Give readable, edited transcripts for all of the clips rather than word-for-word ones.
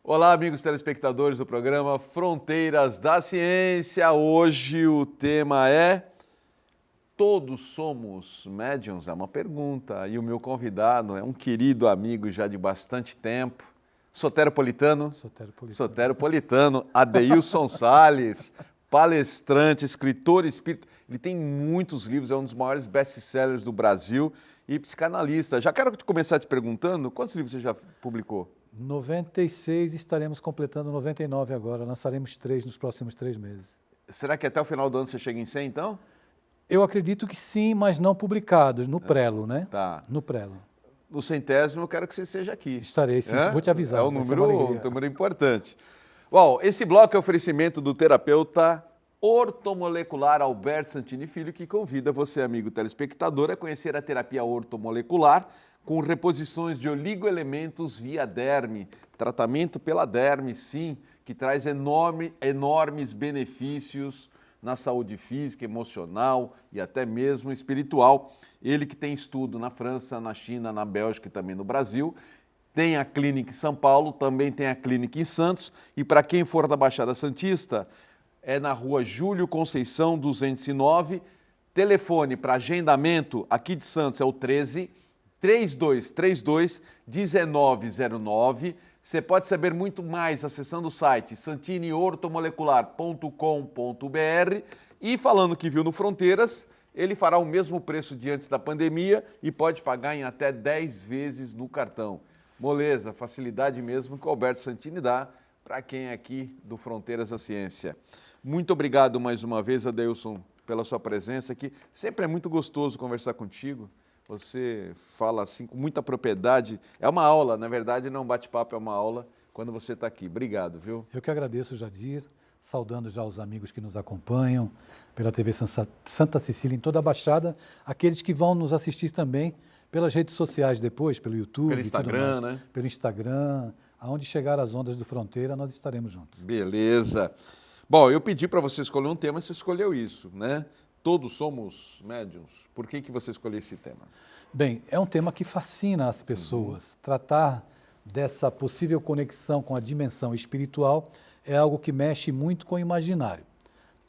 Olá, amigos telespectadores do programa Fronteiras da Ciência. Hoje o tema é: todos somos médiuns? É uma pergunta. E o meu convidado é um querido amigo já de bastante tempo, soteropolitano, Adeilson Salles, palestrante, escritor espírita. Ele tem muitos livros, é um dos maiores best-sellers do Brasil e psicanalista. Já quero começar te perguntando, quantos livros você já publicou? 96, estaremos completando 99 agora, lançaremos 3 nos próximos 3 meses. Será que até o final do ano você chega em 100, então? Eu acredito que sim, mas não publicados, no prelo, né? Tá. No prelo. No 100º, eu quero que você esteja aqui. Estarei, sim. Vou te avisar. É um número importante. Bom, esse bloco é oferecimento do terapeuta ortomolecular Alberto Santini Filho, que convida você, amigo telespectador, a conhecer a terapia ortomolecular com reposições de oligoelementos via derme. Tratamento pela derme, sim, que traz enormes benefícios na saúde física, emocional e até mesmo espiritual. Ele que tem estudo na França, na China, na Bélgica e também no Brasil. Tem a clínica em São Paulo, também tem a clínica em Santos. E para quem for da Baixada Santista, é na rua Júlio Conceição, 209. Telefone para agendamento aqui de Santos é o 13-3232-1909. Você pode saber muito mais acessando o site santiniortomolecular.com.br e falando que viu no Fronteiras, ele fará o mesmo preço de antes da pandemia e pode pagar em até 10 vezes no cartão. Moleza, facilidade mesmo que o Alberto Santini dá para quem é aqui do Fronteiras da Ciência. Muito obrigado mais uma vez, Adeilson, pela sua presença aqui. Sempre é muito gostoso conversar contigo. Você fala assim com muita propriedade. É uma aula, na verdade, não bate-papo, é uma aula quando você está aqui. Obrigado, viu? Eu que agradeço, Jadir, saudando já os amigos que nos acompanham pela TV Santa Cecília em toda a Baixada, aqueles que vão nos assistir também pelas redes sociais depois, pelo YouTube, pelo Instagram, e tudo mais, né? Pelo Instagram, aonde chegar as ondas do Fronteira, nós estaremos juntos. Beleza. Bom, eu pedi para você escolher um tema, você escolheu isso, né? Todos somos médiuns. Por que você escolheu esse tema? Bem, é um tema que fascina as pessoas. Tratar dessa possível conexão com a dimensão espiritual é algo que mexe muito com o imaginário.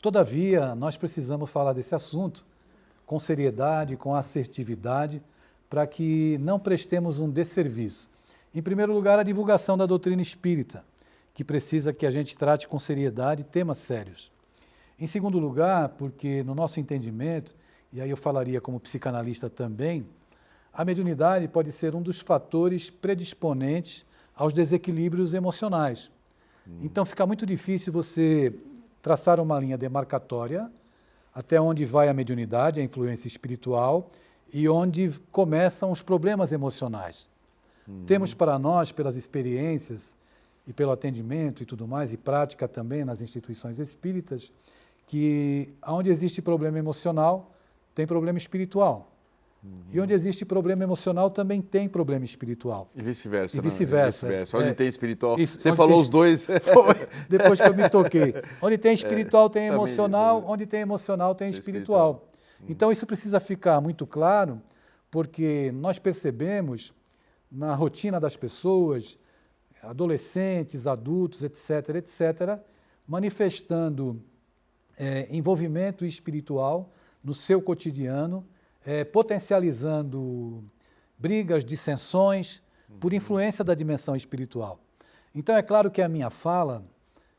Todavia, nós precisamos falar desse assunto com seriedade, com assertividade, para que não prestemos um desserviço. Em primeiro lugar, a divulgação da doutrina espírita, que precisa que a gente trate com seriedade temas sérios. Em segundo lugar, porque no nosso entendimento, e aí eu falaria como psicanalista também, a mediunidade pode ser um dos fatores predisponentes aos desequilíbrios emocionais. Então fica muito difícil você traçar uma linha demarcatória até onde vai a mediunidade, a influência espiritual, e onde começam os problemas emocionais. Temos para nós, pelas experiências e pelo atendimento e tudo mais, e prática também nas instituições espíritas, que onde existe problema emocional, tem problema espiritual. E onde existe problema emocional, também tem problema espiritual. E vice-versa. E vice-versa. Onde tem espiritual. Isso, você falou os dois. Depois que eu me toquei. Onde tem espiritual, tem emocional. Onde tem emocional, tem espiritual. Então, isso precisa ficar muito claro, porque nós percebemos na rotina das pessoas, adolescentes, adultos, etc., manifestando envolvimento espiritual no seu cotidiano, potencializando brigas, dissensões, por influência da dimensão espiritual. Então, é claro que a minha fala,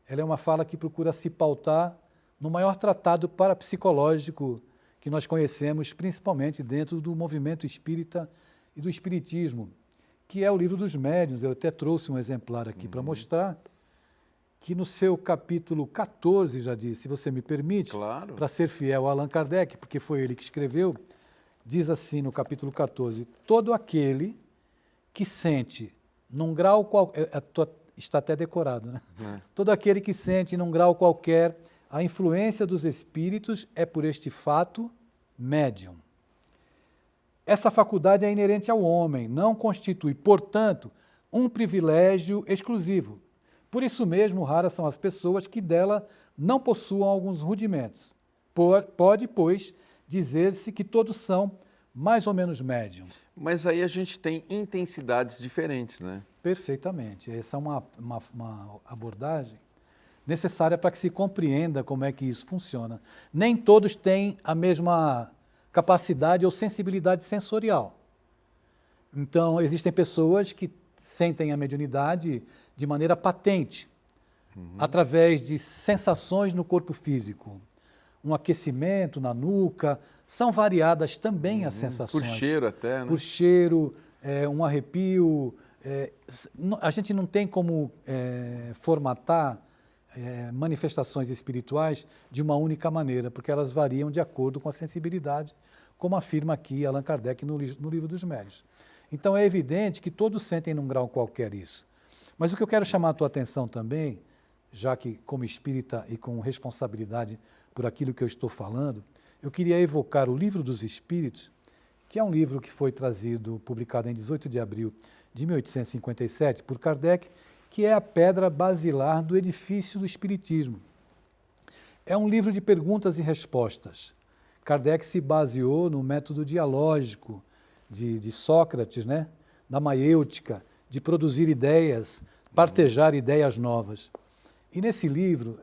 ela é uma fala que procura se pautar no maior tratado parapsicológico que nós conhecemos, principalmente dentro do movimento espírita e do espiritismo, que é o Livro dos Médiuns. Eu até trouxe um exemplar aqui para mostrar, que no seu capítulo 14, já disse, se você me permite, claro, para ser fiel a Allan Kardec, porque foi ele que escreveu, diz assim no capítulo 14, todo aquele que sente num grau qualquer, está até decorado, né? Todo aquele que sente num grau qualquer a influência dos espíritos é por este fato médium. Essa faculdade é inerente ao homem, não constitui, portanto, um privilégio exclusivo. Por isso mesmo, raras são as pessoas que dela não possuam alguns rudimentos. Pode, pois, dizer-se que todos são, mais ou menos médium. Mas aí a gente tem intensidades diferentes, né? Perfeitamente. Essa é uma abordagem necessária para que se compreenda como é que isso funciona. Nem todos têm a mesma capacidade ou sensibilidade sensorial. Então, existem pessoas que sentem a mediunidade de maneira patente, através de sensações no corpo físico. Um aquecimento na nuca, são variadas também as sensações. Por cheiro até, né? Por cheiro, um arrepio. A gente não tem como formatar manifestações espirituais de uma única maneira, porque elas variam de acordo com a sensibilidade, como afirma aqui Allan Kardec no Livro dos Médiuns. Então é evidente que todos sentem num grau qualquer isso. Mas o que eu quero chamar a tua atenção também, já que como espírita e com responsabilidade por aquilo que eu estou falando, eu queria evocar o Livro dos Espíritos, que é um livro que foi trazido, publicado em 18 de abril de 1857 por Kardec, que é a pedra basilar do edifício do Espiritismo. É um livro de perguntas e respostas. Kardec se baseou no método dialógico de Sócrates, né? Da maiêutica, de produzir ideias, partejar ideias novas. E nesse livro,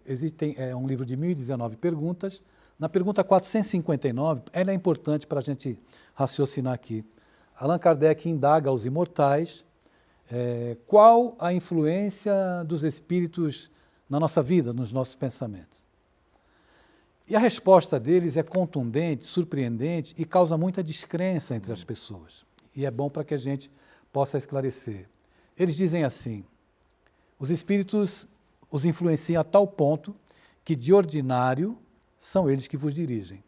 é um livro de 1019 perguntas. Na pergunta 459, ela é importante para a gente raciocinar aqui. Allan Kardec indaga aos imortais qual a influência dos espíritos na nossa vida, nos nossos pensamentos. E a resposta deles é contundente, surpreendente e causa muita descrença entre as pessoas. E é bom para que a gente possa esclarecer. Eles dizem assim: os espíritos os influenciam a tal ponto que, de ordinário, são eles que vos dirigem.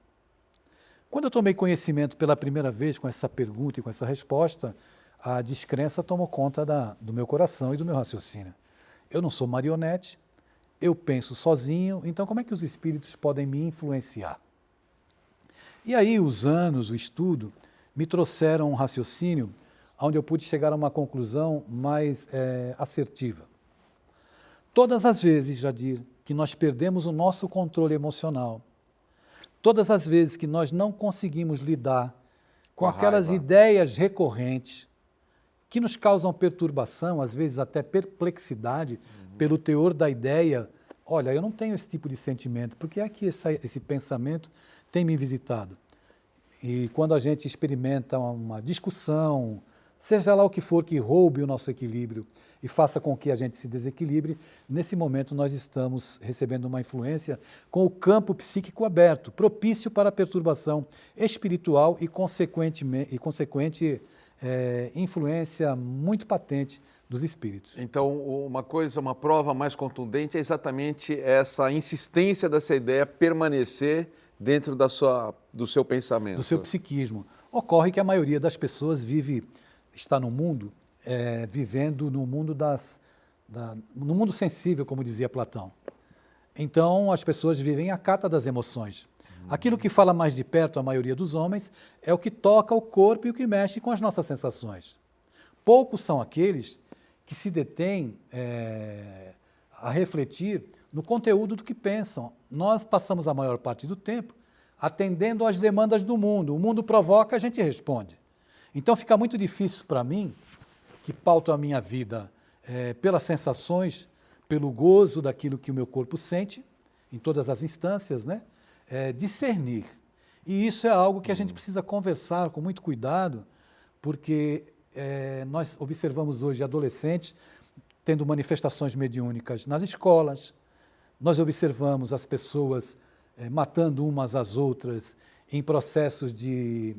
Quando eu tomei conhecimento pela primeira vez com essa pergunta e com essa resposta, a descrença tomou conta do meu coração e do meu raciocínio. Eu não sou marionete, eu penso sozinho, então como é que os espíritos podem me influenciar? E aí os anos, o estudo, me trouxeram um raciocínio onde eu pude chegar a uma conclusão mais assertiva. Todas as vezes, Jadir, que nós perdemos o nosso controle emocional, todas as vezes que nós não conseguimos lidar com aquelas ideias recorrentes que nos causam perturbação, às vezes até perplexidade, pelo teor da ideia, olha, eu não tenho esse tipo de sentimento, porque é que esse pensamento tem me visitado. E quando a gente experimenta uma discussão, seja lá o que for que roube o nosso equilíbrio e faça com que a gente se desequilibre, nesse momento nós estamos recebendo uma influência com o campo psíquico aberto, propício para a perturbação espiritual e consequente influência muito patente dos espíritos. Então, uma prova mais contundente é exatamente essa insistência dessa ideia permanecer dentro do seu pensamento. Do seu psiquismo. Ocorre que a maioria das pessoas está no mundo, vivendo no mundo no mundo sensível, como dizia Platão. Então, as pessoas vivem à cata das emoções. Aquilo que fala mais de perto a maioria dos homens é o que toca o corpo e o que mexe com as nossas sensações. Poucos são aqueles que se detêm a refletir no conteúdo do que pensam. Nós passamos a maior parte do tempo atendendo às demandas do mundo. O mundo provoca, a gente responde. Então fica muito difícil para mim, que pauto a minha vida pelas sensações, pelo gozo daquilo que o meu corpo sente, em todas as instâncias, né? Discernir. E isso é algo que a gente precisa conversar com muito cuidado, porque nós observamos hoje adolescentes tendo manifestações mediúnicas nas escolas, nós observamos as pessoas matando umas às outras em processos de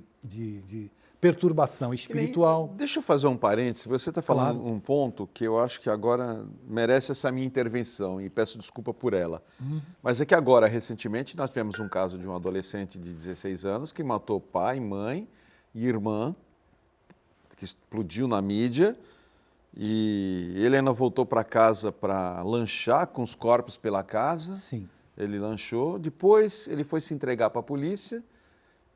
perturbação espiritual. Deixa eu fazer um parênteses. Você está falando Claro. um ponto que eu acho que agora merece essa minha intervenção e peço desculpa por ela. Mas é que agora, recentemente, nós tivemos um caso de um adolescente de 16 anos que matou pai, mãe e irmã, que explodiu na mídia, e ele ainda voltou para casa para lanchar com os corpos pela casa. Sim. Ele lanchou, depois ele foi se entregar para a polícia.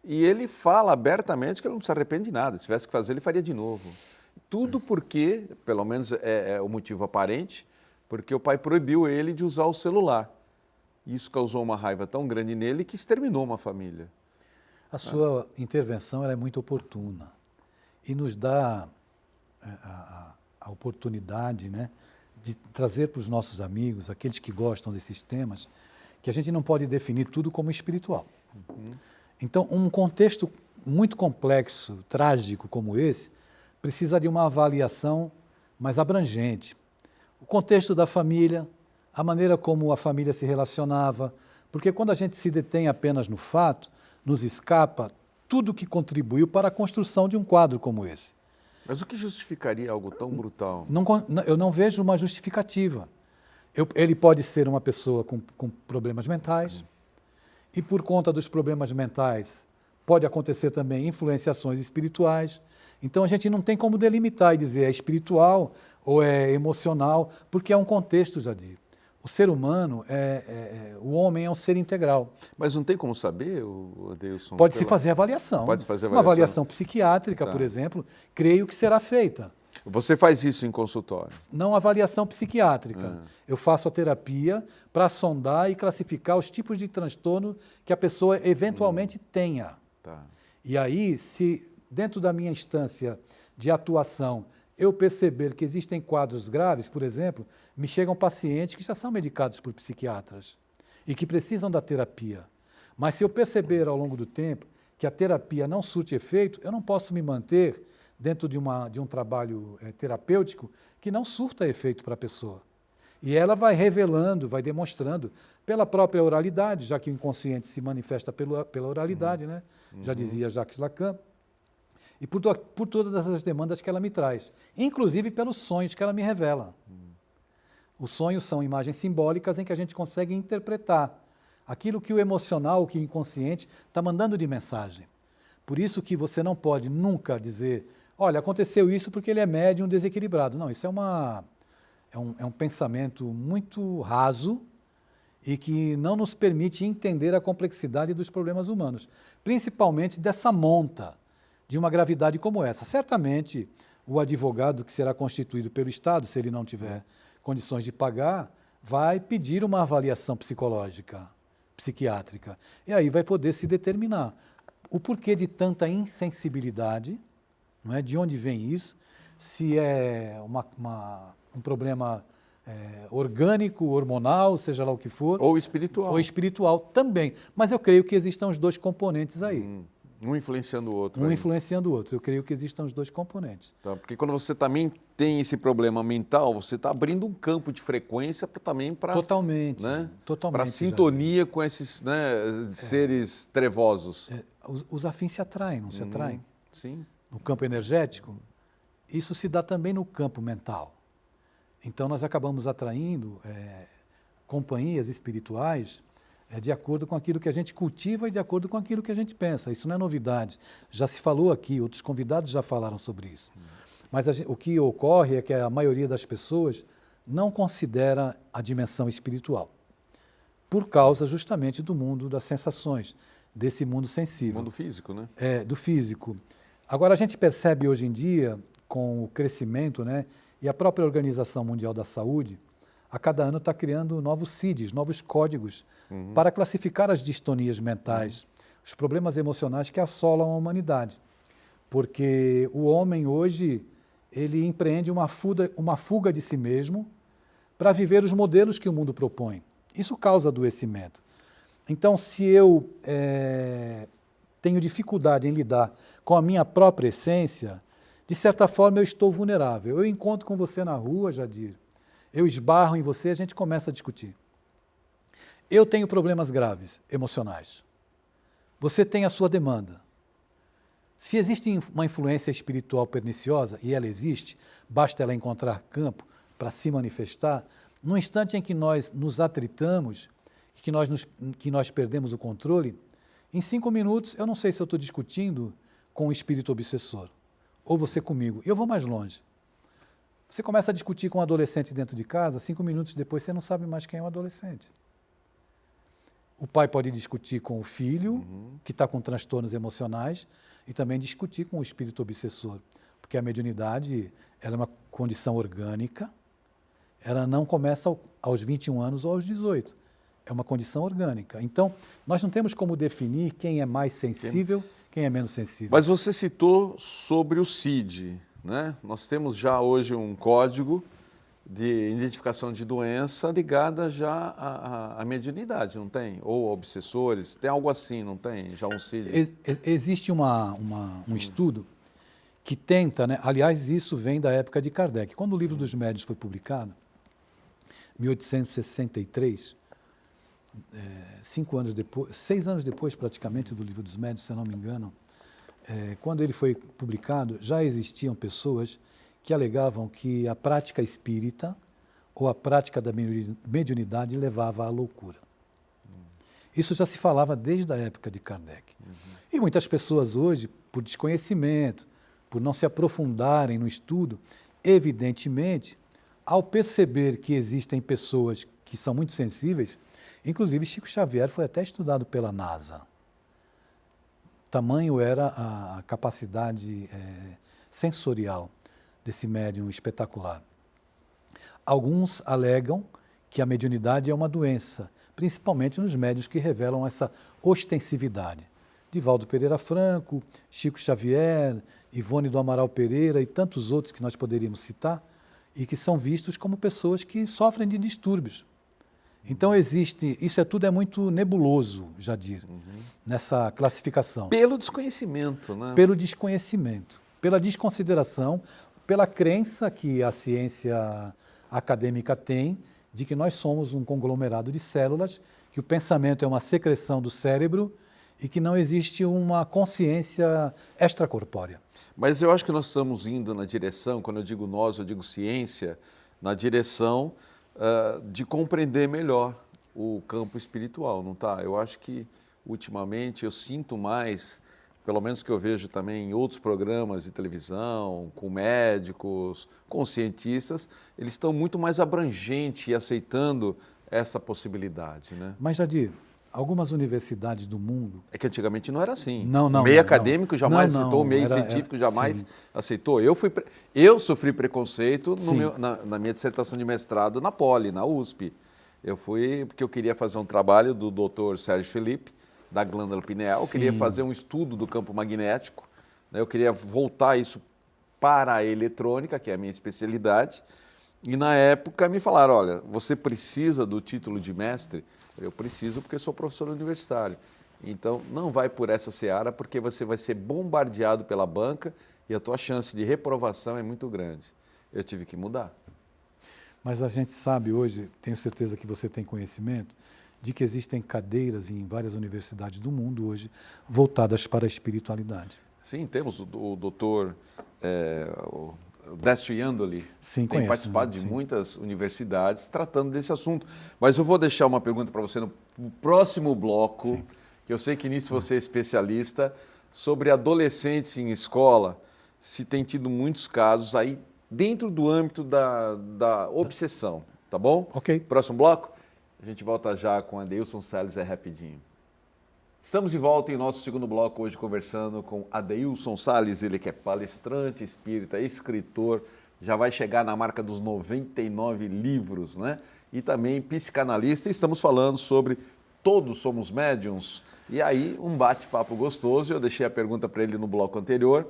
E ele fala abertamente que ele não se arrepende de nada. Se tivesse que fazer, ele faria de novo. Tudo porque, pelo menos é o motivo aparente, porque o pai proibiu ele de usar o celular. Isso causou uma raiva tão grande nele que exterminou uma família. A sua intervenção ela é muito oportuna e nos dá a oportunidade, né, de trazer para os nossos amigos, aqueles que gostam desses temas, que a gente não pode definir tudo como espiritual. Então, um contexto muito complexo, trágico como esse, precisa de uma avaliação mais abrangente. O contexto da família, a maneira como a família se relacionava, porque quando a gente se detém apenas no fato, nos escapa tudo que contribuiu para a construção de um quadro como esse. Mas o que justificaria algo tão brutal? Eu não vejo uma justificativa. Ele pode ser uma pessoa com problemas mentais, e por conta dos problemas mentais pode acontecer também influenciações espirituais. Então a gente não tem como delimitar e dizer é espiritual ou é emocional, porque é um contexto, Jadir. O ser humano, o homem é um ser integral. Mas não tem como saber, Adeilson? Pode-se fazer avaliação. Pode-se fazer Uma avaliação. avaliação psiquiátrica, por exemplo, creio que será feita. Você faz isso em consultório? Não avaliação psiquiátrica. Eu faço a terapia para sondar e classificar os tipos de transtorno que a pessoa eventualmente tenha. Tá. E aí, se dentro da minha instância de atuação eu perceber que existem quadros graves, por exemplo, me chegam pacientes que já são medicados por psiquiatras e que precisam da terapia. Mas se eu perceber ao longo do tempo que a terapia não surte efeito, eu não posso me manter dentro de um trabalho terapêutico que não surta efeito para a pessoa. E ela vai revelando, vai demonstrando, pela própria oralidade, já que o inconsciente se manifesta pela oralidade, né? Já dizia Jacques Lacan, e por todas essas demandas que ela me traz, inclusive pelos sonhos que ela me revela. Os sonhos são imagens simbólicas em que a gente consegue interpretar aquilo que o emocional, que o inconsciente está mandando de mensagem. Por isso que você não pode nunca dizer, olha, aconteceu isso porque ele é médium desequilibrado. Não, isso é um pensamento muito raso e que não nos permite entender a complexidade dos problemas humanos, principalmente dessa monta de uma gravidade como essa. Certamente, o advogado que será constituído pelo Estado, se ele não tiver condições de pagar, vai pedir uma avaliação psicológica, psiquiátrica, e aí vai poder se determinar o porquê de tanta insensibilidade, não é? De onde vem isso, se é um problema orgânico, hormonal, seja lá o que for. Ou espiritual. Ou espiritual também. Mas eu creio que existam os dois componentes aí. Um influenciando o outro. Um influenciando o outro. Eu creio que existam os dois componentes. Tá, porque quando você também tem esse problema mental, você está abrindo um campo de frequência também para... Totalmente. Né? Totalmente. Para sintonia com esses, né, seres trevosos. Os afins se atraem, não se atraem? Sim. No campo energético, isso se dá também no campo mental. Então, nós acabamos atraindo companhias espirituais de acordo com aquilo que a gente cultiva e de acordo com aquilo que a gente pensa. Isso não é novidade. Já se falou aqui, outros convidados já falaram sobre isso. Mas o que ocorre é que a maioria das pessoas não considera a dimensão espiritual, por causa justamente do mundo das sensações, desse mundo sensível. Mundo físico, né? Do físico. Agora, a gente percebe hoje em dia, com o crescimento, né, e a própria Organização Mundial da Saúde, a cada ano está criando novos CIDs, novos códigos, para classificar as distonias mentais, os problemas emocionais que assolam a humanidade. Porque o homem hoje, ele empreende uma fuga de si mesmo para viver os modelos que o mundo propõe. Isso causa adoecimento. Então, se eu tenho dificuldade em lidar com a minha própria essência, de certa forma eu estou vulnerável. Eu encontro com você na rua, Jadir, eu esbarro em você e a gente começa a discutir. Eu tenho problemas graves, emocionais. Você tem a sua demanda. Se existe uma influência espiritual perniciosa, e ela existe, basta ela encontrar campo para se manifestar, no instante em que nós nos atritamos, que nós perdemos o controle, em 5 minutos, eu não sei se eu estou discutindo com o espírito obsessor, ou você comigo, e eu vou mais longe. Você começa a discutir com um adolescente dentro de casa, 5 minutos depois você não sabe mais quem é o adolescente. O pai pode discutir com o filho, que está com transtornos emocionais, e também discutir com o espírito obsessor, porque a mediunidade ela é uma condição orgânica, ela não começa aos 21 anos ou aos 18, É uma condição orgânica. Então, nós não temos como definir quem é mais sensível, quem é menos sensível. Mas você citou sobre o CID, né? Nós temos já hoje um código de identificação de doença ligada já à mediunidade, não tem? Ou obsessores, tem algo assim, não tem? Já um CID? Existe um estudo que tenta, né? Aliás, isso vem da época de Kardec. Quando o Livro dos Médiuns foi publicado, 1863, 6 anos depois praticamente do Livro dos Médiuns, se eu não me engano, quando ele foi publicado, já existiam pessoas que alegavam que a prática espírita ou a prática da mediunidade levava à loucura. Isso já se falava desde a época de Kardec. E muitas pessoas hoje, por desconhecimento, por não se aprofundarem no estudo, evidentemente, ao perceber que existem pessoas que são muito sensíveis, inclusive Chico Xavier foi até estudado pela NASA. Tamanho era a capacidade sensorial desse médium espetacular. Alguns alegam que a mediunidade é uma doença, principalmente nos médiuns que revelam essa ostensividade. Divaldo Pereira Franco, Chico Xavier, Ivone do Amaral Pereira e tantos outros que nós poderíamos citar, e que são vistos como pessoas que sofrem de distúrbios. Então isso tudo é muito nebuloso, Jadir, nessa classificação. Pelo desconhecimento, né? Pelo desconhecimento, pela desconsideração, pela crença que a ciência acadêmica tem de que nós somos um conglomerado de células, que o pensamento é uma secreção do cérebro e que não existe uma consciência extracorpórea. Mas eu acho que nós estamos indo na direção, quando eu digo nós, eu digo ciência, na direção de compreender melhor o campo espiritual, não está? Eu acho que, ultimamente, eu sinto mais, pelo menos que eu vejo também em outros programas de televisão, com médicos, com cientistas, eles estão muito mais abrangentes e aceitando essa possibilidade, né? Mas, Jadir, algumas universidades do mundo... É que antigamente não era assim. Não, o meio acadêmico jamais aceitou, o meio era, científico jamais sim. aceitou. Eu sofri preconceito Sim. na minha dissertação de mestrado na Poli, na USP. Eu fui porque eu queria fazer um trabalho do Dr. Sérgio Felipe, da glândula pineal, eu queria fazer um estudo do campo magnético, né? Eu queria voltar isso para a eletrônica, que é a minha especialidade, e na época me falaram, olha, você precisa do título de mestre? Eu preciso porque sou professor universitário. Então, não vai por essa seara, porque você vai ser bombardeado pela banca e a tua chance de reprovação é muito grande. Eu tive que mudar. Mas a gente sabe hoje, tenho certeza que você tem conhecimento, de que existem cadeiras em várias universidades do mundo hoje voltadas para a espiritualidade. Sim, temos o doutor Décio Iandoli, Sim, tem participado de sim. muitas universidades tratando desse assunto. Mas eu vou deixar uma pergunta para você no próximo bloco, Sim. que eu sei que nisso você é especialista, sobre adolescentes em escola, se tem tido muitos casos aí dentro do âmbito da obsessão, tá bom? Ok. Próximo bloco, a gente volta já com Adeilson Salles, rapidinho. Estamos de volta em nosso segundo bloco hoje conversando com Adeilson Salles, ele que é palestrante espírita, escritor, já vai chegar na marca dos 99 livros, né? E também psicanalista, e estamos falando sobre Todos Somos Médiuns. E aí um bate-papo gostoso, eu deixei a pergunta para ele no bloco anterior,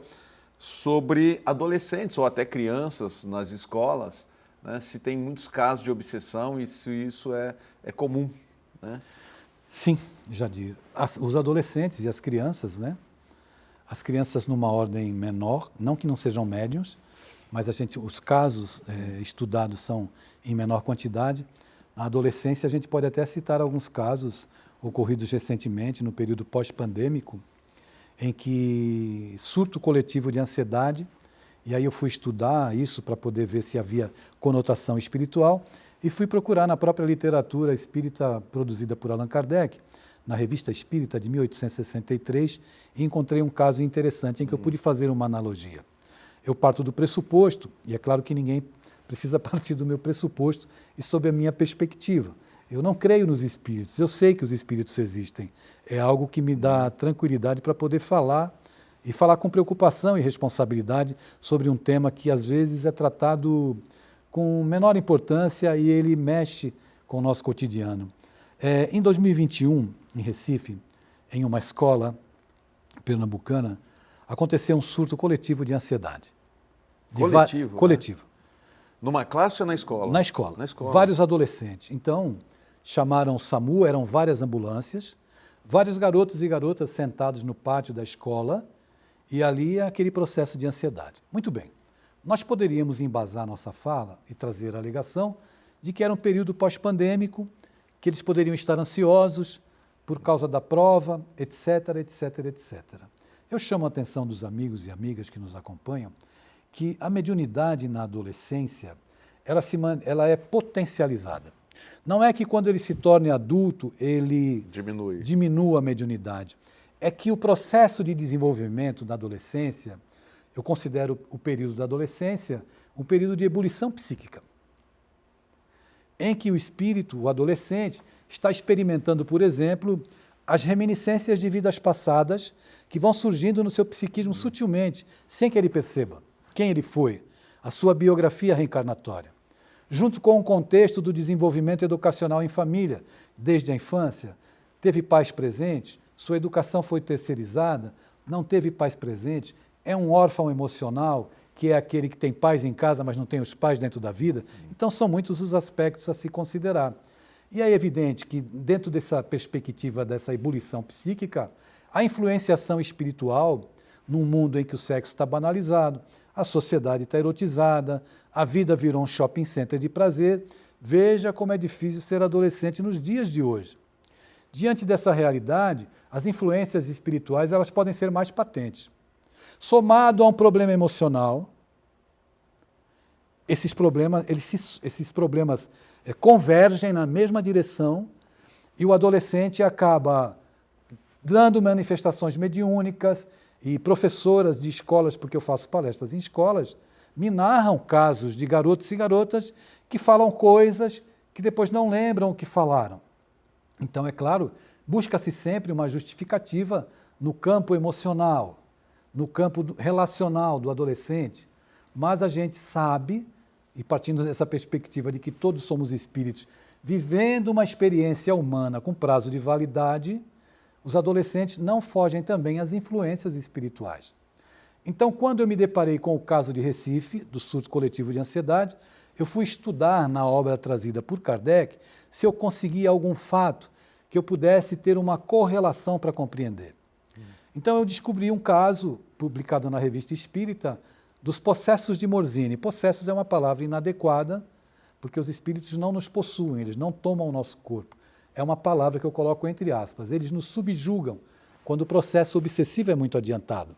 sobre adolescentes ou até crianças nas escolas, né? Se tem muitos casos de obsessão e se isso é comum, né? Sim, Jadir. Os adolescentes e as crianças, né? As crianças numa ordem menor, não que não sejam médiuns, mas os casos estudados são em menor quantidade. Na adolescência, a gente pode até citar alguns casos ocorridos recentemente, no período pós-pandêmico, em que surto coletivo de ansiedade, e aí eu fui estudar isso para poder ver se havia conotação espiritual, e fui procurar na própria literatura espírita produzida por Allan Kardec, na Revista Espírita de 1863, e encontrei um caso interessante em que eu pude fazer uma analogia. Eu parto do pressuposto, e é claro que ninguém precisa partir do meu pressuposto e sob a minha perspectiva. Eu não creio nos espíritos, eu sei que os espíritos existem. É algo que me dá tranquilidade para poder falar, e falar com preocupação e responsabilidade sobre um tema que às vezes é tratado com menor importância e ele mexe com o nosso cotidiano. Em 2021, em Recife, em uma escola pernambucana, aconteceu um surto coletivo de ansiedade. Coletivo? Coletivo. Numa classe ou na escola? Na escola. Na escola. Vários adolescentes. Então, chamaram o SAMU, eram várias ambulâncias, vários garotos e garotas sentados no pátio da escola e ali aquele processo de ansiedade. Muito bem. Nós poderíamos embasar nossa fala e trazer a alegação de que era um período pós-pandêmico, que eles poderiam estar ansiosos por causa da prova, etc, etc, etc. Eu chamo a atenção dos amigos e amigas que nos acompanham que a mediunidade na adolescência, ela é potencializada. Não é que quando ele se torne adulto, ele diminua a mediunidade. É que o processo de desenvolvimento da adolescência, eu considero o período da adolescência um período de ebulição psíquica, em que o espírito, o adolescente, está experimentando, por exemplo, as reminiscências de vidas passadas que vão surgindo no seu psiquismo sutilmente, sem que ele perceba quem ele foi, a sua biografia reencarnatória. Junto com o contexto do desenvolvimento educacional em família, desde a infância, teve pais presentes, sua educação foi terceirizada, não teve pais presentes, é um órfão emocional, que é aquele que tem pais em casa, mas não tem os pais dentro da vida. Então, são muitos os aspectos a se considerar. E é evidente que, dentro dessa perspectiva, dessa ebulição psíquica, a influenciação espiritual, num mundo em que o sexo está banalizado, a sociedade está erotizada, a vida virou um shopping center de prazer. Veja como é difícil ser adolescente nos dias de hoje. Diante dessa realidade, as influências espirituais elas podem ser mais patentes. Somado a um problema emocional, esses problemas convergem na mesma direção e o adolescente acaba dando manifestações mediúnicas, e professoras de escolas, porque eu faço palestras em escolas, me narram casos de garotos e garotas que falam coisas que depois não lembram o que falaram. Então, é claro, busca-se sempre uma justificativa no campo emocional, no campo relacional do adolescente, mas a gente sabe, e partindo dessa perspectiva de que todos somos espíritos vivendo uma experiência humana com prazo de validade, os adolescentes não fogem também às influências espirituais. Então, quando eu me deparei com o caso de Recife, do surto coletivo de ansiedade, eu fui estudar na obra trazida por Kardec se eu conseguia algum fato que eu pudesse ter uma correlação para compreender. Então, eu descobri um caso, publicado na Revista Espírita, dos possessos de Morzine. Possessos é uma palavra inadequada, porque os espíritos não nos possuem, eles não tomam o nosso corpo. É uma palavra que eu coloco entre aspas. Eles nos subjugam quando o processo obsessivo é muito adiantado.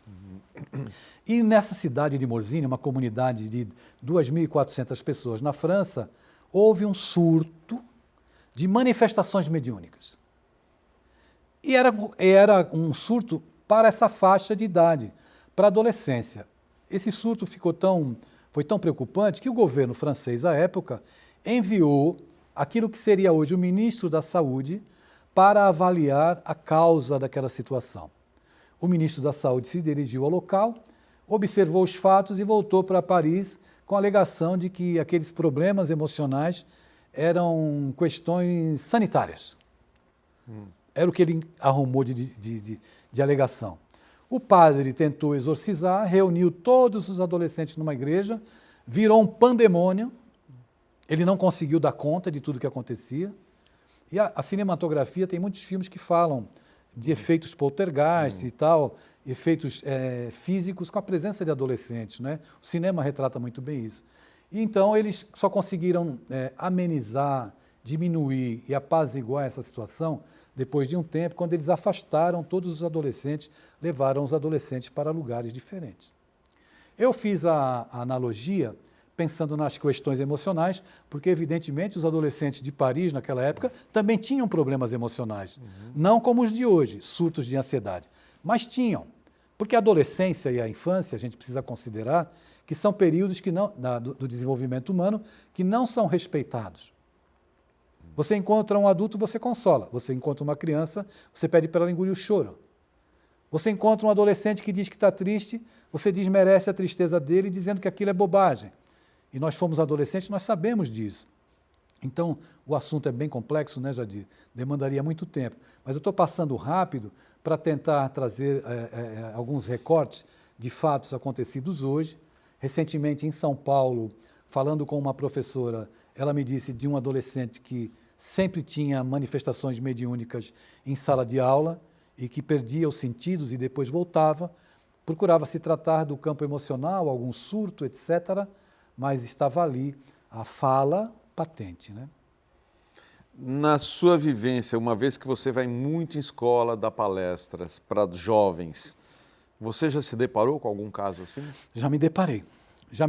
E nessa cidade de Morzine, uma comunidade de 2.400 pessoas na França, houve um surto de manifestações mediúnicas. E era um surto para essa faixa de idade, para a adolescência. Esse surto foi tão preocupante que o governo francês, à época, enviou aquilo que seria hoje o ministro da Saúde para avaliar a causa daquela situação. O ministro da Saúde se dirigiu ao local, observou os fatos e voltou para Paris com a alegação de que aqueles problemas emocionais eram questões sanitárias. Era o que ele arrumou de alegação. O padre tentou exorcizar, reuniu todos os adolescentes numa igreja, virou um pandemônio. Ele não conseguiu dar conta de tudo que acontecia. E a cinematografia tem muitos filmes que falam de efeitos poltergeist e tal, efeitos físicos com a presença de adolescentes, né? O cinema retrata muito bem isso. E então eles só conseguiram amenizar, diminuir e apaziguar essa situação depois de um tempo, quando eles afastaram todos os adolescentes, levaram os adolescentes para lugares diferentes. Eu fiz a analogia pensando nas questões emocionais, porque, evidentemente, os adolescentes de Paris, naquela época, também tinham problemas emocionais. Não como os de hoje, surtos de ansiedade, mas tinham. Porque a adolescência e a infância, a gente precisa considerar que são períodos do desenvolvimento humano que não são respeitados. Você encontra um adulto, você consola. Você encontra uma criança, você pede para ela engolir o choro. Você encontra um adolescente que diz que está triste, você desmerece a tristeza dele dizendo que aquilo é bobagem. E nós fomos adolescentes, nós sabemos disso. Então, o assunto é bem complexo, né, Jadir? Demandaria muito tempo. Mas eu estou passando rápido para tentar trazer alguns recortes de fatos acontecidos hoje. Recentemente, em São Paulo, falando com uma professora, ela me disse de um adolescente que sempre tinha manifestações mediúnicas em sala de aula e que perdia os sentidos e depois voltava. Procurava se tratar do campo emocional, algum surto, etc., mas estava ali a fala patente, né? Na sua vivência, uma vez que você vai muito em escola dar palestras para jovens, você já se deparou com algum caso assim? Já me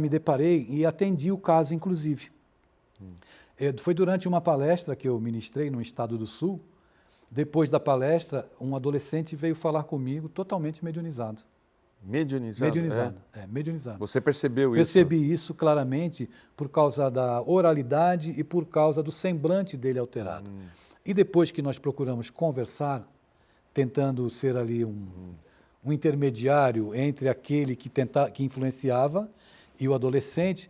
deparei e atendi o caso, inclusive. Foi durante uma palestra que eu ministrei no estado do Sul. Depois da palestra, um adolescente veio falar comigo totalmente mediunizado. Mediunizado? Mediunizado, mediunizado. Você percebeu isso? Percebi isso claramente por causa da oralidade e por causa do semblante dele alterado. E depois que nós procuramos conversar, tentando ser ali um intermediário entre aquele que influenciava e o adolescente,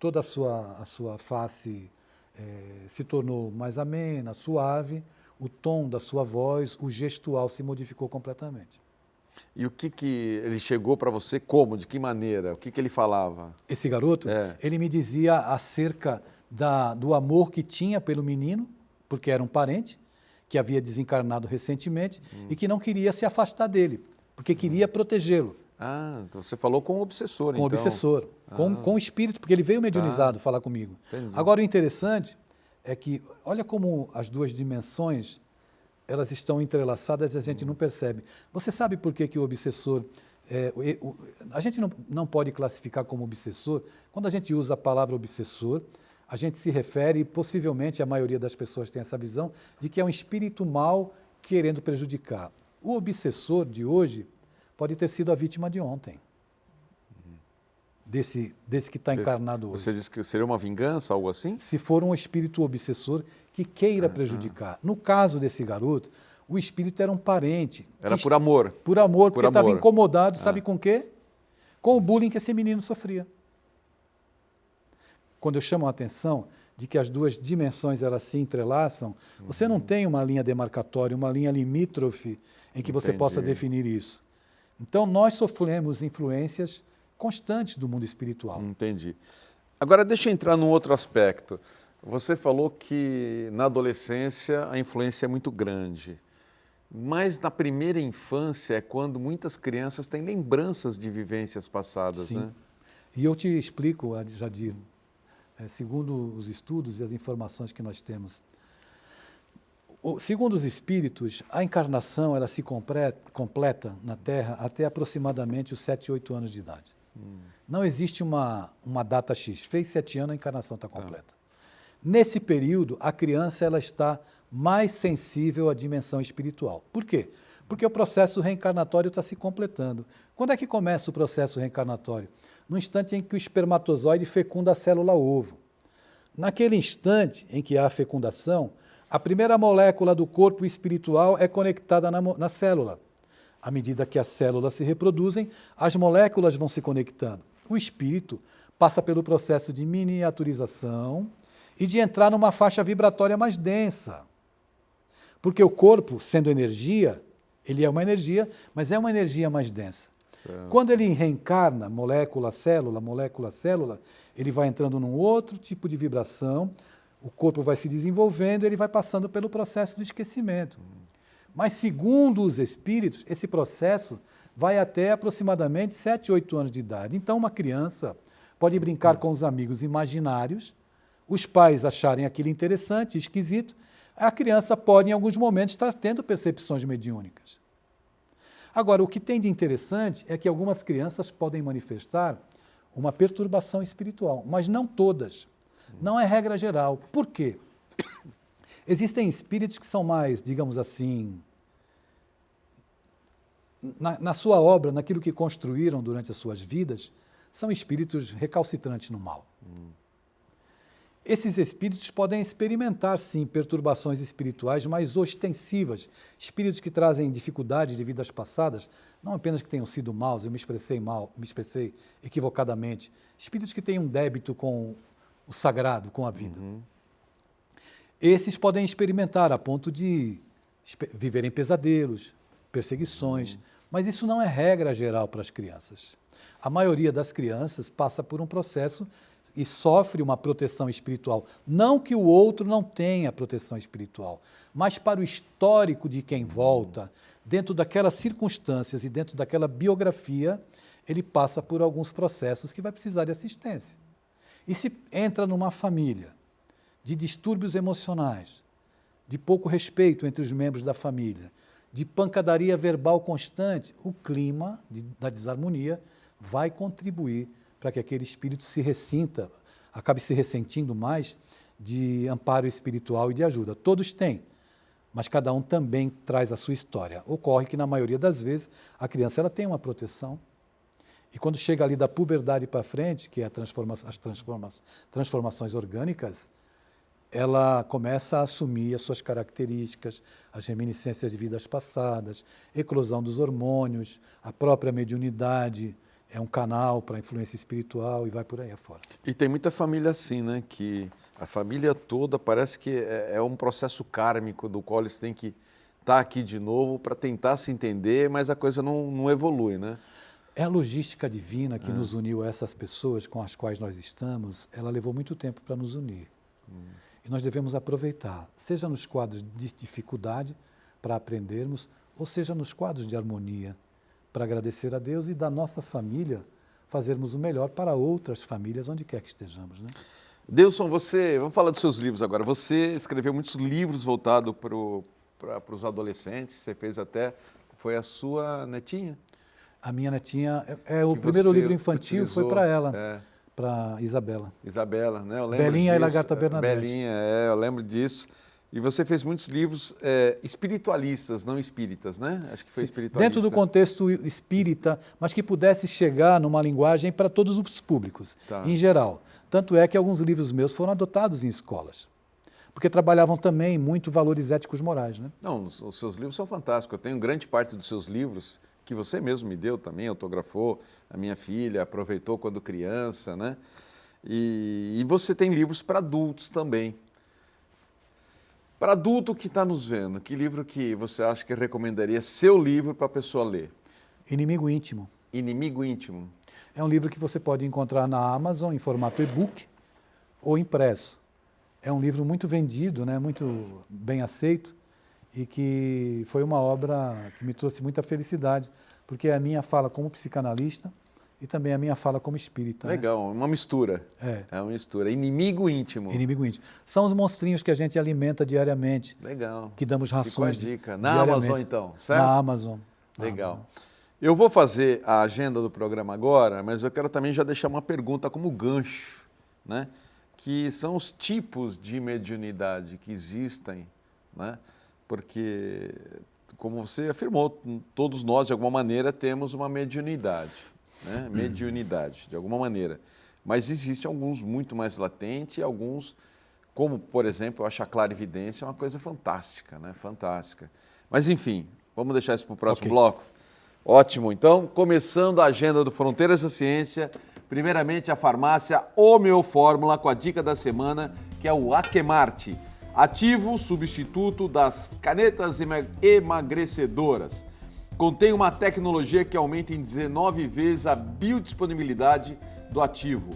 toda a sua face se tornou mais amena, suave, o tom da sua voz, o gestual se modificou completamente. E o que ele chegou para você como? De que maneira? O que ele falava? Esse garoto, ele me dizia acerca do amor que tinha pelo menino, porque era um parente, que havia desencarnado recentemente e que não queria se afastar dele, porque queria protegê-lo. Ah, então você falou com o obsessor, Com o obsessor, com o espírito, porque ele veio mediunizado falar comigo. Entendi. Agora, o interessante é que, olha como as duas dimensões, elas estão entrelaçadas e a gente não percebe. Você sabe por que o obsessor... a gente não pode classificar como obsessor. Quando a gente usa a palavra obsessor, a gente se refere, possivelmente a maioria das pessoas tem essa visão, de que é um espírito mau querendo prejudicar. O obsessor de hoje pode ter sido a vítima de ontem, desse que está encarnado hoje. Você disse que seria uma vingança, algo assim? Se for um espírito obsessor que queira prejudicar. No caso desse garoto, o espírito era um parente. Era por amor. Por amor, porque estava incomodado, sabe com o quê? Com o bullying que esse menino sofria. Quando eu chamo a atenção de que as duas dimensões elas se entrelaçam, você não tem uma linha demarcatória, uma linha limítrofe em que você possa definir isso. Então, nós sofremos influências constantes do mundo espiritual. Entendi. Agora, deixa eu entrar num outro aspecto. Você falou que na adolescência a influência é muito grande, mas na primeira infância é quando muitas crianças têm lembranças de vivências passadas, Sim. né? E eu te explico, Jadir, segundo os estudos e as informações que nós temos, segundo os espíritos, a encarnação ela se completa na Terra até aproximadamente os 7, 8 anos de idade. Não existe uma data X. Fez 7 anos, a encarnação está completa. Nesse período, a criança ela está mais sensível à dimensão espiritual. Por quê? Porque o processo reencarnatório está se completando. Quando é que começa o processo reencarnatório? No instante em que o espermatozoide fecunda a célula ovo. Naquele instante em que há a fecundação, a primeira molécula do corpo espiritual é conectada na célula. À medida que as células se reproduzem, as moléculas vão se conectando. O espírito passa pelo processo de miniaturização e de entrar numa faixa vibratória mais densa. Porque o corpo, sendo energia, ele é uma energia, mas é uma energia mais densa. Certo. Quando ele reencarna, molécula, célula, ele vai entrando num outro tipo de vibração, o corpo vai se desenvolvendo, ele vai passando pelo processo do esquecimento. Mas, segundo os espíritos, esse processo vai até aproximadamente 7, 8 anos de idade. Então, uma criança pode brincar com os amigos imaginários, os pais acharem aquilo interessante, esquisito, a criança pode, em alguns momentos, estar tendo percepções mediúnicas. Agora, o que tem de interessante é que algumas crianças podem manifestar uma perturbação espiritual, mas não todas. Não é regra geral. Por quê? Existem espíritos que são mais, digamos assim, na sua obra, naquilo que construíram durante as suas vidas, são espíritos recalcitrantes no mal. Esses espíritos podem experimentar, sim, perturbações espirituais mais ostensivas, espíritos que trazem dificuldades de vidas passadas, não apenas que tenham sido maus, eu me expressei mal, me expressei equivocadamente, espíritos que têm um débito com o sagrado com a vida. Esses podem experimentar a ponto de viverem pesadelos, perseguições, mas isso não é regra geral para as crianças. A maioria das crianças passa por um processo e sofre uma proteção espiritual. Não que o outro não tenha proteção espiritual, mas para o histórico de quem volta, dentro daquelas circunstâncias e dentro daquela biografia, ele passa por alguns processos que vai precisar de assistência. E se entra numa família de distúrbios emocionais, de pouco respeito entre os membros da família, de pancadaria verbal constante, o clima da desarmonia vai contribuir para que aquele espírito se ressinta, acabe se ressentindo mais de amparo espiritual e de ajuda. Todos têm, mas cada um também traz a sua história. Ocorre que, na maioria das vezes, a criança ela tem uma proteção, e quando chega ali da puberdade para frente, que é as transformações orgânicas, ela começa a assumir as suas características, as reminiscências de vidas passadas, eclosão dos hormônios, a própria mediunidade, é um canal para a influência espiritual e vai por aí afora. E tem muita família assim, né? Que a família toda parece que é um processo kármico do qual eles têm que estar aqui de novo para tentar se entender, mas a coisa não evolui, né? É a logística divina que nos uniu a essas pessoas com as quais nós estamos, ela levou muito tempo para nos unir. E nós devemos aproveitar, seja nos quadros de dificuldade para aprendermos, ou seja nos quadros de harmonia, para agradecer a Deus e da nossa família fazermos o melhor para outras famílias, onde quer que estejamos, né? Deilson, vamos falar dos seus livros agora. Você escreveu muitos livros voltados para os adolescentes, você fez até, foi a sua netinha? A minha netinha, o primeiro livro infantil foi para ela, para Isabela. Isabela, né? Eu lembro Belinha disso. e Lagarta Bernadette. Belinha, eu lembro disso. E você fez muitos livros espiritualistas, não espíritas, né? Acho que foi espiritualista. Dentro do contexto espírita, mas que pudesse chegar numa linguagem para todos os públicos, em geral. Tanto é que alguns livros meus foram adotados em escolas, porque trabalhavam também muito valores éticos morais, né? Não, os seus livros são fantásticos. Eu tenho grande parte dos seus livros que você mesmo me deu também, autografou, a minha filha aproveitou quando criança, né? E você tem livros para adultos também. Para adulto que está nos vendo, que livro que você acha que recomendaria seu livro para a pessoa ler? Inimigo Íntimo. Inimigo Íntimo. É um livro que você pode encontrar na Amazon em formato e-book ou impresso. É um livro muito vendido, né, muito bem aceito e que foi uma obra que me trouxe muita felicidade, porque é a minha fala como psicanalista e também a minha fala como espírita. Legal, né? Uma mistura. É uma mistura. Inimigo Íntimo. Inimigo Íntimo. São os monstrinhos que a gente alimenta diariamente. Legal. Que damos rações. Ficou a dica. Na Amazon, então, certo? Na Amazon. Legal. Eu vou fazer a agenda do programa agora, mas eu quero também já deixar uma pergunta como gancho, né? Que são os tipos de mediunidade que existem, né? Porque, como você afirmou, todos nós, de alguma maneira, temos uma mediunidade. Né? Mediunidade, de alguma maneira. Mas existem alguns muito mais latentes e alguns, como, por exemplo, eu acho a clarividência uma coisa fantástica, né? Fantástica. Mas, enfim, vamos deixar isso para o próximo bloco? Ótimo. Então, começando a agenda do Fronteiras da Ciência, primeiramente a farmácia Homeofórmula com a dica da semana, que é o Aquemarte, ativo substituto das canetas emagrecedoras. Contém uma tecnologia que aumenta em 19 vezes a biodisponibilidade do ativo.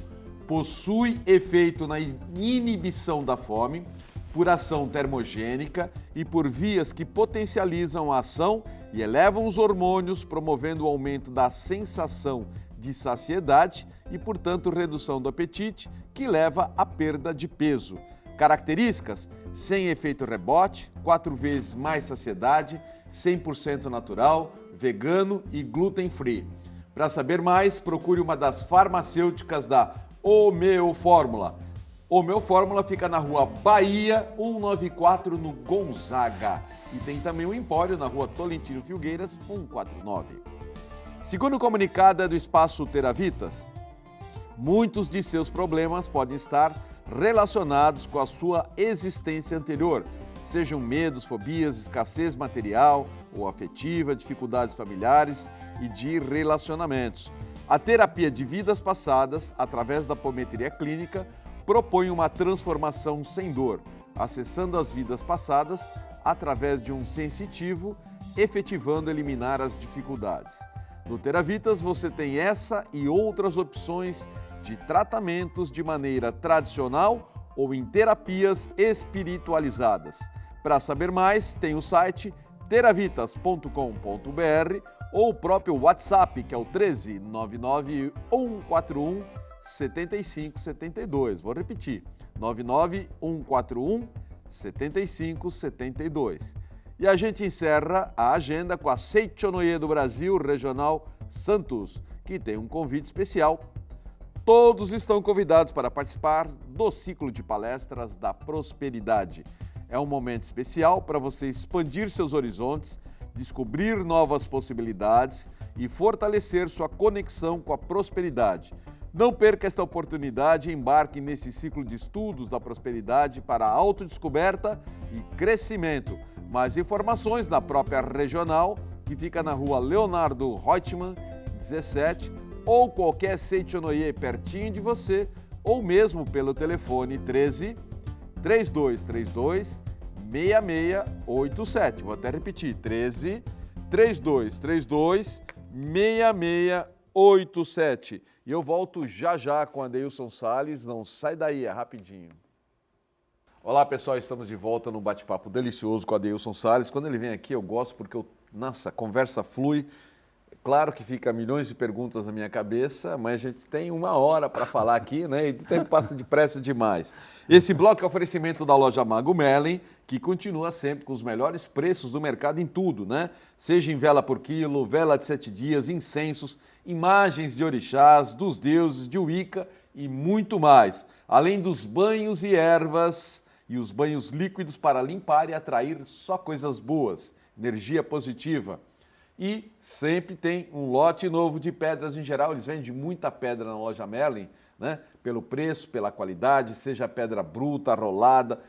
Possui efeito na inibição da fome, por ação termogênica e por vias que potencializam a ação e elevam os hormônios, promovendo o aumento da sensação de saciedade e, portanto, redução do apetite, que leva à perda de peso. Características: sem efeito rebote, 4 vezes mais saciedade, 100% natural, vegano e gluten-free. Para saber mais, procure uma das farmacêuticas da Homeofórmula. Homeofórmula fica na rua Bahia, 194, no Gonzaga. E tem também o Empório na rua Tolentino Filgueiras, 149. Segundo o comunicado do Espaço Teravitas, muitos de seus problemas podem estar relacionados com a sua existência anterior, sejam medos, fobias, escassez material ou afetiva, dificuldades familiares e de relacionamentos. A terapia de vidas passadas, através da apometria clínica, propõe uma transformação sem dor, acessando as vidas passadas através de um sensitivo, efetivando eliminar as dificuldades. No Teravitas você tem essa e outras opções de tratamentos de maneira tradicional ou em terapias espiritualizadas. Para saber mais, tem o site teravitas.com.br ou o próprio WhatsApp, que é o 13 99 141 7572. Vou repetir, 99 141 7572. E a gente encerra a agenda com a Seichonoye do Brasil Regional Santos, que tem um convite especial. Todos estão convidados para participar do ciclo de palestras da prosperidade. É um momento especial para você expandir seus horizontes, descobrir novas possibilidades e fortalecer sua conexão com a prosperidade. Não perca esta oportunidade e embarque nesse ciclo de estudos da prosperidade para autodescoberta e crescimento. Mais informações na própria regional, que fica na rua Leonardo Reutemann, 17, ou qualquer Seichonoye pertinho de você, ou mesmo pelo telefone 13 3232 6687. Vou até repetir, 13 3232 6687. E eu volto já já com Adeilson Salles, não sai daí, é rapidinho. Olá pessoal, estamos de volta num bate-papo delicioso com Adeilson Salles. Quando ele vem aqui eu gosto porque, nossa, a conversa flui. Claro que fica milhões de perguntas na minha cabeça, mas a gente tem 1 hora para falar aqui, né? E o tempo passa depressa demais. Esse bloco é oferecimento da loja Mago Merlin, que continua sempre com os melhores preços do mercado em tudo, né? Seja em vela por quilo, vela de 7 dias, incensos, imagens de orixás, dos deuses, de Wicca e muito mais. Além dos banhos e ervas e os banhos líquidos para limpar e atrair só coisas boas, energia positiva. E sempre tem um lote novo de pedras em geral. Eles vendem muita pedra na loja Merlin, né? Pelo preço, pela qualidade, seja pedra bruta, rolada,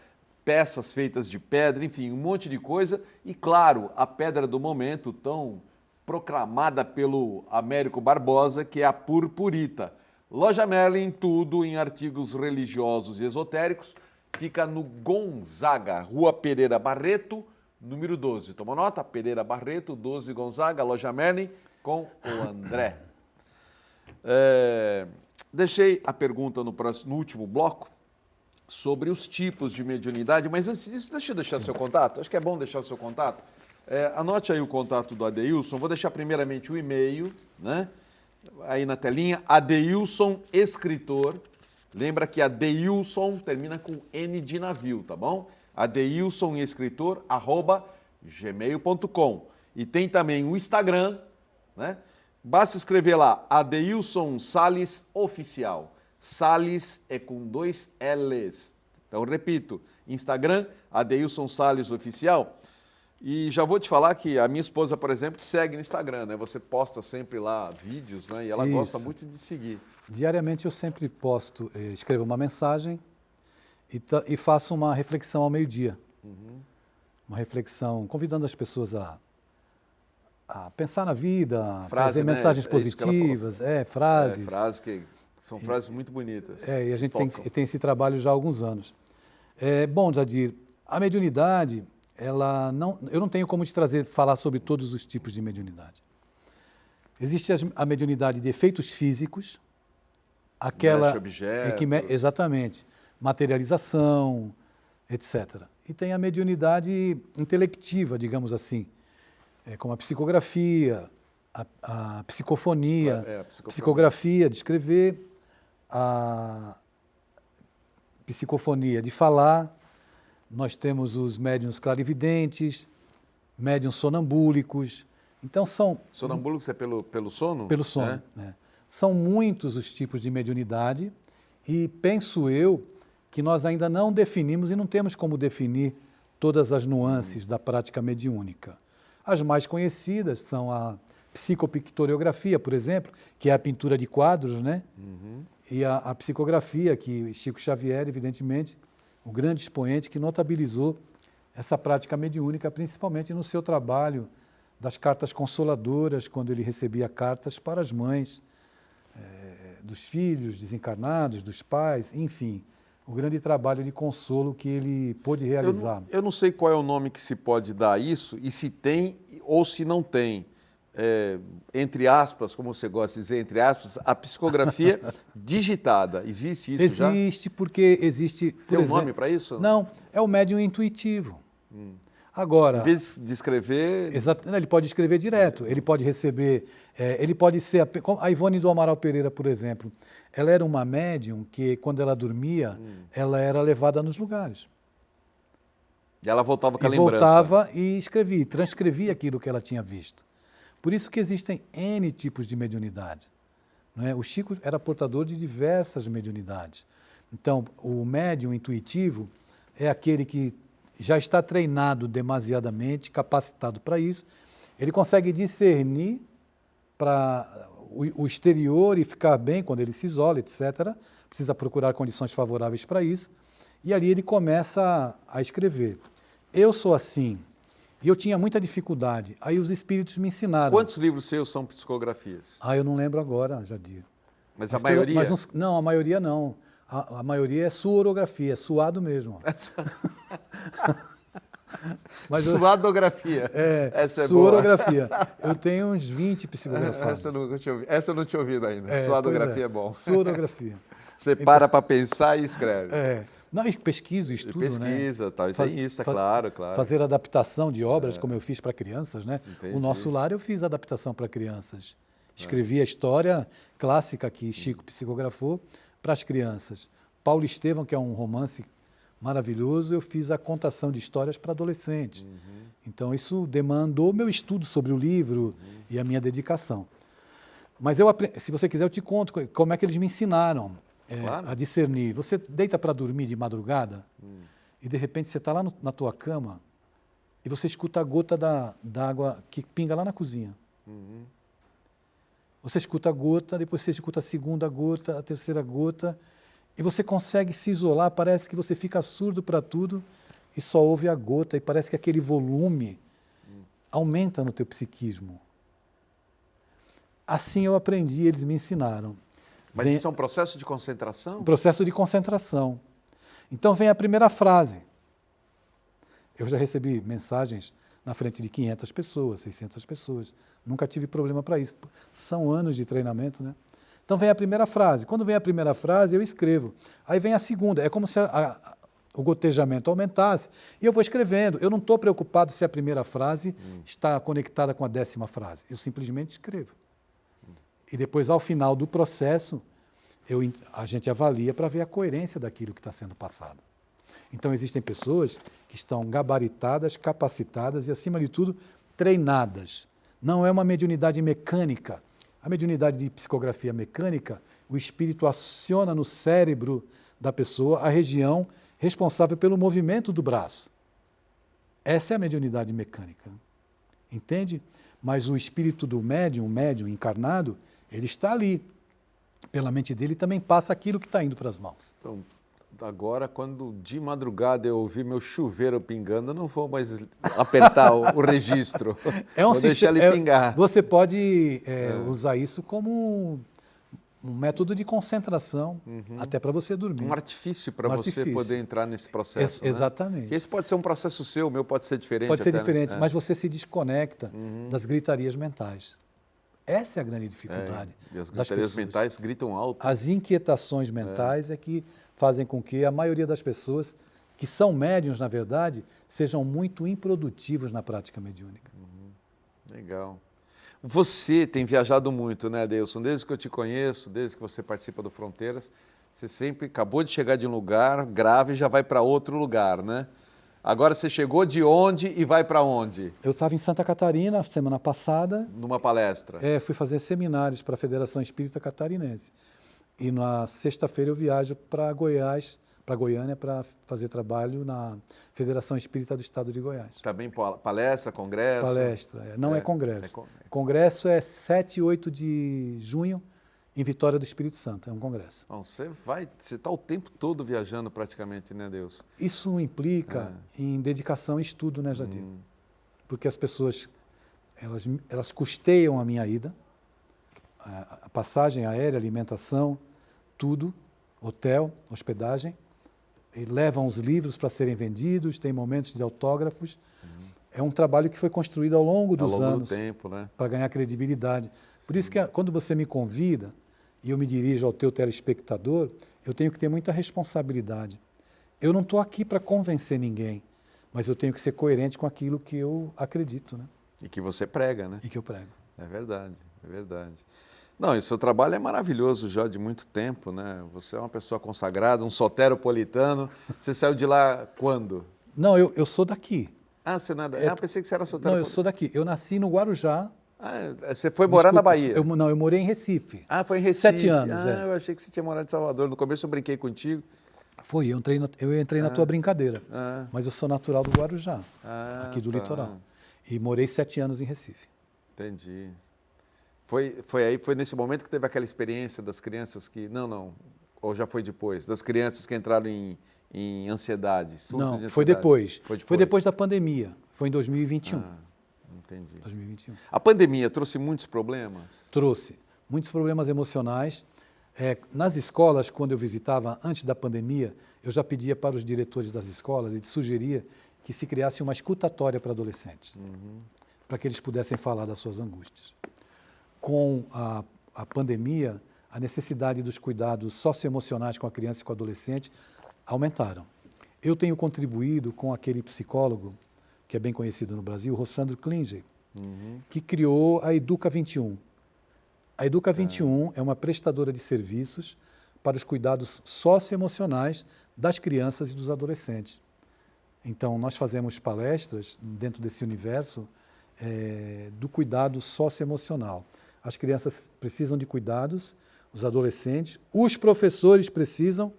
peças feitas de pedra, enfim, um monte de coisa. E claro, a pedra do momento, tão proclamada pelo Américo Barbosa, que é a purpurita. Loja Merlin, tudo em artigos religiosos e esotéricos. Fica no Gonzaga, Rua Pereira Barreto, número 12. Toma nota? Pereira Barreto, 12 Gonzaga, loja Merlin, com o André. Deixei a pergunta no último bloco sobre os tipos de mediunidade, mas antes disso, deixa eu deixar seu contato. Acho que é bom deixar o seu contato. Anote aí o contato do Adeilson. Vou deixar primeiramente o e-mail, né? Aí na telinha, Adeilson Escritor. Lembra que Adeilson termina com N de navio, tá bom? adeilsonescritor@gmail.com. E tem também o Instagram, né? Basta escrever lá, Adeilson Salles Oficial. Salles é com 2 L's. Então, repito, Instagram, Adeilson Salles Oficial. E já vou te falar que a minha esposa, por exemplo, te segue no Instagram, né? Você posta sempre lá vídeos, né? E ela gosta muito de seguir. Diariamente eu sempre posto, escrevo uma mensagem e faço uma reflexão ao meio-dia. Uma reflexão convidando as pessoas a pensar na vida, a trazer mensagens positivas, frases. Frases que são frases muito bonitas. E a gente tem esse trabalho já há alguns anos. Bom, Jadir, a mediunidade, eu não tenho como te falar sobre todos os tipos de mediunidade. Existe a mediunidade de efeitos físicos, aquela exatamente, materialização, etc. E tem a mediunidade intelectiva, digamos assim, como a psicografia, a psicofonia, psicografia de escrever, a psicofonia de falar. Nós temos os médiuns clarividentes, médiuns sonambúlicos. Então são... Sonambúlicos é pelo sono? Pelo sono, né? São muitos os tipos de mediunidade e penso eu que nós ainda não definimos e não temos como definir todas as nuances da prática mediúnica. As mais conhecidas são a psicopictoriografia, por exemplo, que é a pintura de quadros, né? E a psicografia, que Chico Xavier, evidentemente, o grande expoente que notabilizou essa prática mediúnica, principalmente no seu trabalho das cartas consoladoras, quando ele recebia cartas para as mães, dos filhos desencarnados, dos pais, enfim, o grande trabalho de consolo que ele pôde realizar. Eu não sei qual é o nome que se pode dar a isso, e se tem ou se não tem. Entre aspas, como você gosta de dizer, entre aspas, a psicografia digitada. Existe isso já? Existe, porque existe... Tem um nome para isso? Não, é o médium intuitivo. Agora... Em vez de escrever... Ele pode escrever direto, ele pode receber... ele pode ser... A Ivone do Amaral Pereira, por exemplo, ela era uma médium que, quando ela dormia, ela era levada nos lugares. E ela voltava com a lembrança. Voltava e escrevia, transcrevia aquilo que ela tinha visto. Por isso que existem N tipos de mediunidade. Não é? O Chico era portador de diversas mediunidades. Então, o médium intuitivo é aquele que já está treinado demasiadamente, capacitado para isso. Ele consegue discernir para o exterior e ficar bem quando ele se isola, etc. Precisa procurar condições favoráveis para isso. E ali ele começa a escrever. Eu sou assim. E eu tinha muita dificuldade. Aí os espíritos me ensinaram. Quantos livros seus são psicografias? Eu não lembro agora, Jadir. Mas a maioria? Não, a maioria não. A maioria é suorografia, é suado mesmo. Suadografia. Essa é suorografia. Boa. Eu tenho uns 20 psicografados. Essa eu não tinha ouvido ainda. Suadografia é bom. Suorografia. Você para pensar e escreve. Não, e pesquisa, estudo, pesquisa, tal, e tem isso, claro. Fazer adaptação de obras, como eu fiz para crianças, né? Entendi. O Nosso Lar eu fiz adaptação para crianças. Escrevi a história clássica que Chico psicografou para as crianças. Paulo Estevam, que é um romance maravilhoso, eu fiz a contação de histórias para adolescentes. Então, isso demandou meu estudo sobre o livro e a minha dedicação. Mas se você quiser, eu te conto como é que eles me ensinaram. Claro. A discernir. Você deita para dormir de madrugada e, de repente, você está lá na tua cama e você escuta a gota da água que pinga lá na cozinha. Você escuta a gota, depois você escuta a segunda gota, a terceira gota, e você consegue se isolar, parece que você fica surdo para tudo e só ouve a gota, e parece que aquele volume aumenta no teu psiquismo. Assim eu aprendi, eles me ensinaram. Mas isso é um processo de concentração? Um processo de concentração. Então vem a primeira frase. Eu já recebi mensagens na frente de 500 pessoas, 600 pessoas. Nunca tive problema para isso. São anos de treinamento, né? Então vem a primeira frase. Quando vem a primeira frase, eu escrevo. Aí vem a segunda. É como se o gotejamento aumentasse e eu vou escrevendo. Eu não estou preocupado se a primeira frase está conectada com a 10ª frase. Eu simplesmente escrevo. E depois, ao final do processo, a gente avalia para ver a coerência daquilo que está sendo passado. Então, existem pessoas que estão gabaritadas, capacitadas e, acima de tudo, treinadas. Não é uma mediunidade mecânica. A mediunidade de psicografia mecânica, o espírito aciona no cérebro da pessoa a região responsável pelo movimento do braço. Essa é a mediunidade mecânica. Entende? Mas o espírito do médium, o médium encarnado, ele está ali. Pela mente dele também passa aquilo que está indo para as mãos. Então, agora, quando de madrugada eu ouvir meu chuveiro pingando, eu não vou mais apertar o registro. Vou deixar ele pingar. Você pode usar isso como um método de concentração, até para você dormir. Um artifício para você poder entrar nesse processo. Exatamente. Porque esse pode ser um processo seu, o meu pode ser diferente. Pode ser diferente, mas você se desconecta das gritarias mentais. Essa é a grande dificuldade. E as gritarias mentais gritam alto. As inquietações mentais é que fazem com que a maioria das pessoas, que são médiuns, na verdade, sejam muito improdutivos na prática mediúnica. Legal. Você tem viajado muito, né, Adeilson? Desde que eu te conheço, desde que você participa do Fronteiras, você sempre acabou de chegar de um lugar grave e já vai para outro lugar, né? Agora você chegou de onde e vai para onde? Eu estava em Santa Catarina semana passada. Numa palestra? Fui fazer seminários para a Federação Espírita Catarinense. E na sexta-feira eu viajo para Goiás, para Goiânia, para fazer trabalho na Federação Espírita do Estado de Goiás. Também palestra, congresso? Palestra, não é congresso. Congresso é 7 e 8 de junho, em Vitória do Espírito Santo, é um congresso. Bom, você está o tempo todo viajando praticamente, né, Deus? Isso implica em dedicação e estudo, né, Jadir? Porque as pessoas, elas custeiam a minha ida, a passagem aérea, alimentação, tudo, hotel, hospedagem, e levam os livros para serem vendidos, tem momentos de autógrafos. É um trabalho que foi construído ao longo dos anos, do tempo, né? para ganhar credibilidade. Por isso que quando você me convida e eu me dirijo ao teu telespectador, eu tenho que ter muita responsabilidade. Eu não estou aqui para convencer ninguém, mas eu tenho que ser coerente com aquilo que eu acredito, né? E que você prega, né? E que eu prego. É verdade, é verdade. Não, e o seu trabalho é maravilhoso já de muito tempo, né? Você é uma pessoa consagrada, um soteropolitano. Você saiu de lá quando? Não, eu sou daqui. Ah, você nada. Pensei que você era Não, soteropolitano. eu sou daqui. Eu nasci no Guarujá. Você foi morar na Desculpa, Bahia? Não, eu morei em Recife. Foi em Recife. 7 anos, eu achei que você tinha morado em Salvador. No começo eu brinquei contigo. Foi, eu entrei na tua brincadeira. Ah. Mas eu sou natural do Guarujá, aqui do tá. litoral. E morei 7 anos em Recife. Entendi. Foi nesse momento que teve aquela experiência das crianças que... Não, ou já foi depois? Das crianças que entraram em ansiedade, surto de ansiedade? Foi depois. Foi depois da pandemia. Foi em 2021. Entendi. 2021. A pandemia trouxe muitos problemas? Trouxe muitos problemas emocionais. Nas escolas, quando eu visitava, antes da pandemia, eu já pedia para os diretores das escolas e sugeria que se criasse uma escutatória para adolescentes, para que eles pudessem falar das suas angústias. Com a pandemia, a necessidade dos cuidados socioemocionais com a criança e com o adolescente aumentaram. Eu tenho contribuído com aquele psicólogo, que é bem conhecido no Brasil, Rossandro Klinger, que criou a Educa 21. A Educa 21 é uma prestadora de serviços para os cuidados socioemocionais das crianças e dos adolescentes. Então, nós fazemos palestras dentro desse universo do cuidado socioemocional. As crianças precisam de cuidados, os adolescentes, os professores precisam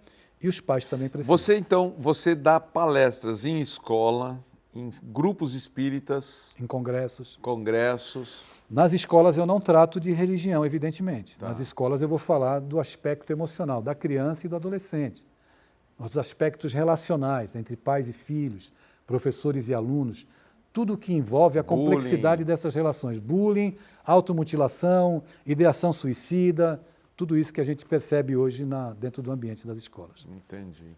e os pais também precisam. Você dá palestras em escola, em grupos espíritas, em congressos. Nas escolas eu não trato de religião, evidentemente. Tá. Nas escolas eu vou falar do aspecto emocional da criança e do adolescente. Os aspectos relacionais entre pais e filhos, professores e alunos, tudo que envolve a complexidade dessas relações. Bullying, automutilação, ideação suicida, tudo isso que a gente percebe hoje dentro do ambiente das escolas. Entendi.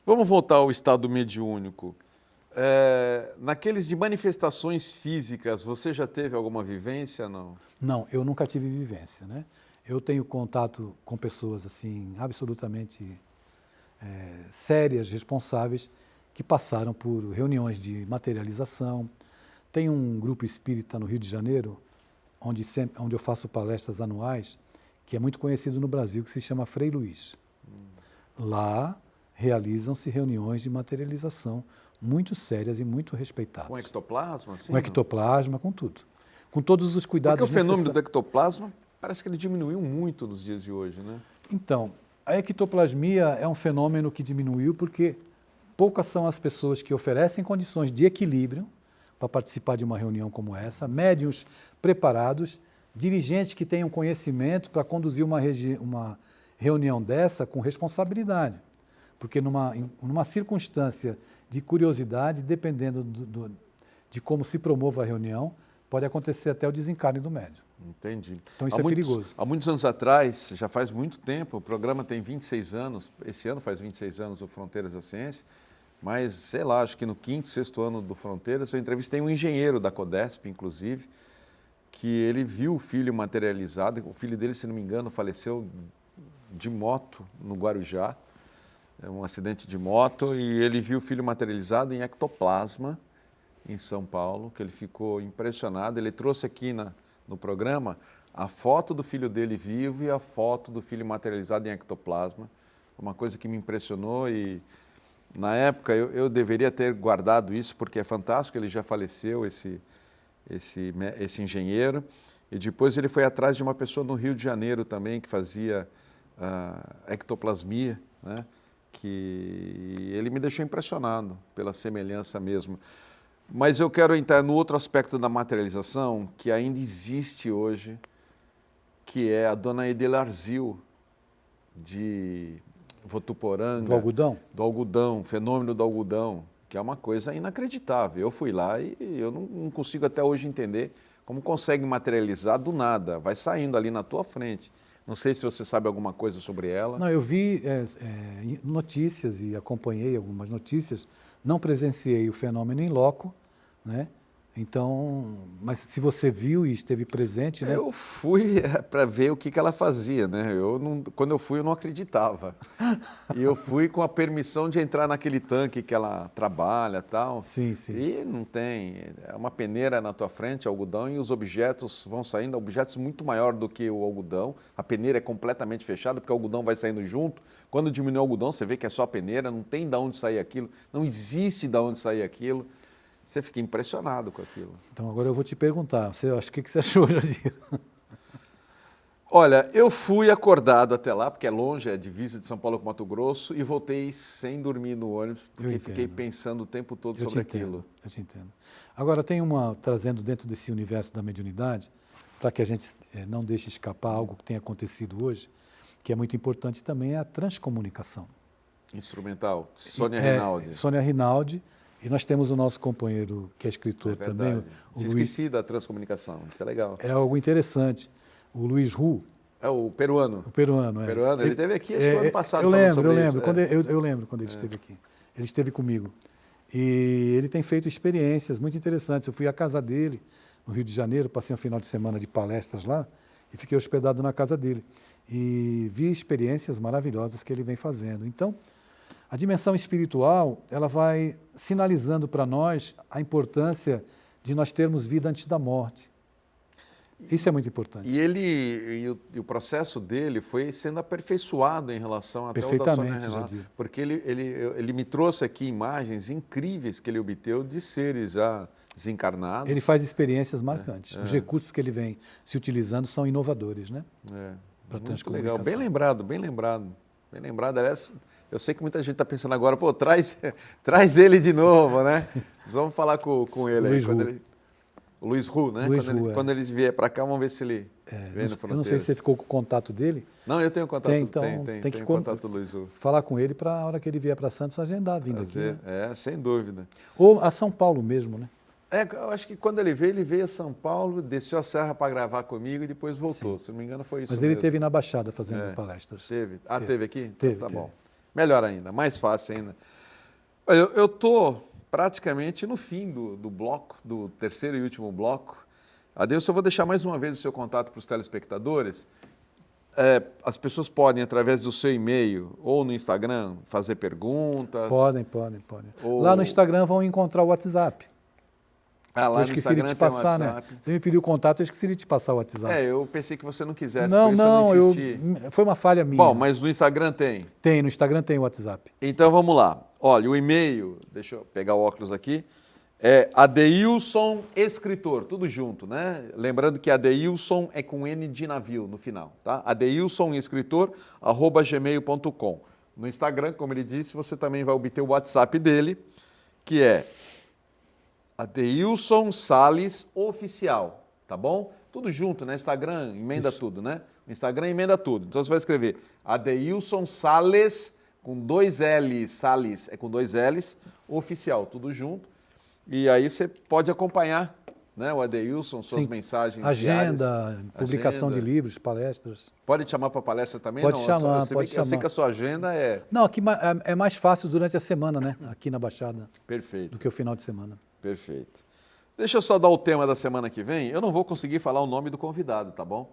Vamos voltar ao estado mediúnico. Naqueles de manifestações físicas, você já teve alguma vivência, não? Não, eu nunca tive vivência, né? Eu tenho contato com pessoas assim absolutamente sérias, responsáveis, que passaram por reuniões de materialização. Tem um grupo espírita no Rio de Janeiro, onde eu faço palestras anuais, que é muito conhecido no Brasil, que se chama Frei Luiz. Lá realizam-se reuniões de materialização muito sérias e muito respeitadas. Com ectoplasma? Sim, com ectoplasma, com tudo. Com todos os cuidados necessários. Porque o fenômeno do ectoplasma parece que ele diminuiu muito nos dias de hoje, né? Então, a ectoplasmia é um fenômeno que diminuiu porque poucas são as pessoas que oferecem condições de equilíbrio para participar de uma reunião como essa, médiuns preparados, dirigentes que tenham conhecimento para conduzir uma reunião dessa com responsabilidade. Porque numa circunstância de curiosidade, dependendo de como se promova a reunião, pode acontecer até o desencarne do médium. Entendi. Então isso é perigoso. Há muitos anos atrás, já faz muito tempo, o programa tem 26 anos, esse ano faz 26 anos o Fronteiras da Ciência, mas, sei lá, acho que no 5º, 6º ano do Fronteiras, eu entrevistei um engenheiro da Codesp, inclusive, que ele viu o filho materializado, o filho dele, se não me engano, faleceu de moto no Guarujá, um acidente de moto, e ele viu o filho materializado em ectoplasma, em São Paulo, que ele ficou impressionado. Ele trouxe aqui no programa a foto do filho dele vivo e a foto do filho materializado em ectoplasma, uma coisa que me impressionou e, na época, eu deveria ter guardado isso, porque é fantástico, ele já faleceu, esse engenheiro, e depois ele foi atrás de uma pessoa no Rio de Janeiro também, que fazia ectoplasmia, né? Que ele me deixou impressionado pela semelhança mesmo. Mas eu quero entrar no outro aspecto da materialização, que ainda existe hoje, que é a dona Edelarzil, de Votuporanga. Do algodão? Do algodão, fenômeno do algodão, que é uma coisa inacreditável. Eu fui lá e eu não consigo até hoje entender como consegue materializar do nada, vai saindo ali na tua frente. Não sei se você sabe alguma coisa sobre ela. Não, eu vi notícias e acompanhei algumas notícias, não presenciei o fenômeno em loco, né? Então, mas se você viu e esteve presente, né? Eu fui para ver o que ela fazia, né? Quando eu fui, eu não acreditava. E eu fui com a permissão de entrar naquele tanque que ela trabalha e tal. Sim, sim. E não tem. É uma peneira na tua frente, algodão, e os objetos vão saindo, objetos muito maior do que o algodão. A peneira é completamente fechada, porque o algodão vai saindo junto. Quando diminui o algodão, você vê que é só a peneira, não tem de onde sair aquilo, não existe de onde sair aquilo. Você fica impressionado com aquilo. Então agora eu vou te perguntar, o que você achou, Jadir? Olha, eu fui acordado até lá, porque é longe, é divisa de São Paulo com Mato Grosso, e voltei sem dormir no ônibus, porque fiquei pensando o tempo todo sobre aquilo. Eu te entendo. Agora tem trazendo dentro desse universo da mediunidade, para que a gente não deixe escapar algo que tem acontecido hoje, que é muito importante também, é a transcomunicação. Instrumental, Sônia Rinaldi. Sônia Rinaldi. E nós temos o nosso companheiro, que é escritor também. Esqueci da transcomunicação, isso é legal. É algo interessante. O Luiz Hu. É o peruano. O peruano, é. Peruano, ele esteve aqui ano passado. Eu lembro. Eu lembro quando ele esteve aqui. Ele esteve comigo. E ele tem feito experiências muito interessantes. Eu fui à casa dele, no Rio de Janeiro, passei um final de semana de palestras lá e fiquei hospedado na casa dele. E vi experiências maravilhosas que ele vem fazendo. Então, a dimensão espiritual, ela vai sinalizando para nós a importância de nós termos vida antes da morte. Isso é muito importante. E o processo dele foi sendo aperfeiçoado em relação até ao da Sônia Rinaldi, porque ele me trouxe aqui imagens incríveis que ele obteve de seres já desencarnados. Ele faz experiências marcantes. Os recursos que ele vem se utilizando são inovadores, né? Para transcomunicação. Legal, bem lembrado, bem lembrado. Bem lembrado, aliás, eu sei que muita gente está pensando agora, pô, traz ele de novo, né? Vamos falar com ele aí. O Luiz Hu, né? Quando ele vier para cá, vamos ver se ele vem no Fronteiras. Eu não sei se você ficou com o contato dele. Não, eu tenho contato. Tem que contato do Luiz Hu. Falar com ele para a hora que ele vier para Santos agendar a vinda aqui. Né? Sem dúvida. Ou a São Paulo mesmo, né? Eu acho que quando ele veio a São Paulo, desceu a serra para gravar comigo e depois voltou. Sim. Se não me engano, foi isso. Mas ele esteve na Baixada fazendo palestras. Teve. Teve aqui? Teve. Tá bom. Melhor ainda, mais fácil ainda. Eu estou praticamente no fim do bloco, do terceiro e último bloco. Adeilson, eu vou deixar mais uma vez o seu contato para os telespectadores. As pessoas podem, através do seu e-mail ou no Instagram, fazer perguntas? Podem. Lá no Instagram vão encontrar o WhatsApp. Lá eu esqueci de te passar, né? Você me pediu o contato, eu esqueci de te passar o WhatsApp. Eu pensei que você não quisesse, foi uma falha minha. Bom, mas no Instagram tem? Tem, no Instagram tem o WhatsApp. Então vamos lá. Olha, o e-mail, deixa eu pegar o óculos aqui, é Adeilson Escritor, tudo junto, né? Lembrando que Adeilson é com N de navio no final, tá? adeilsonescritor@gmail.com. No Instagram, como ele disse, você também vai obter o WhatsApp dele, que é Adeilson Sales Oficial, tá bom? Tudo junto, né? Instagram emenda tudo, né? O Instagram emenda tudo. Então você vai escrever Adeilson Sales, com 2 L's, Sales é com 2 L's, Oficial, tudo junto. E aí você pode acompanhar, né, o Adeilson, suas mensagens diárias. Publicação de livros, palestras. Pode te chamar para palestra também? Pode chamar, pode chamar. Eu sei que a sua agenda é... Não, aqui é mais fácil durante a semana, né? Aqui na Baixada. Perfeito. Do que o final de semana. Perfeito. Deixa eu só dar o tema da semana que vem. Eu não vou conseguir falar o nome do convidado, tá bom?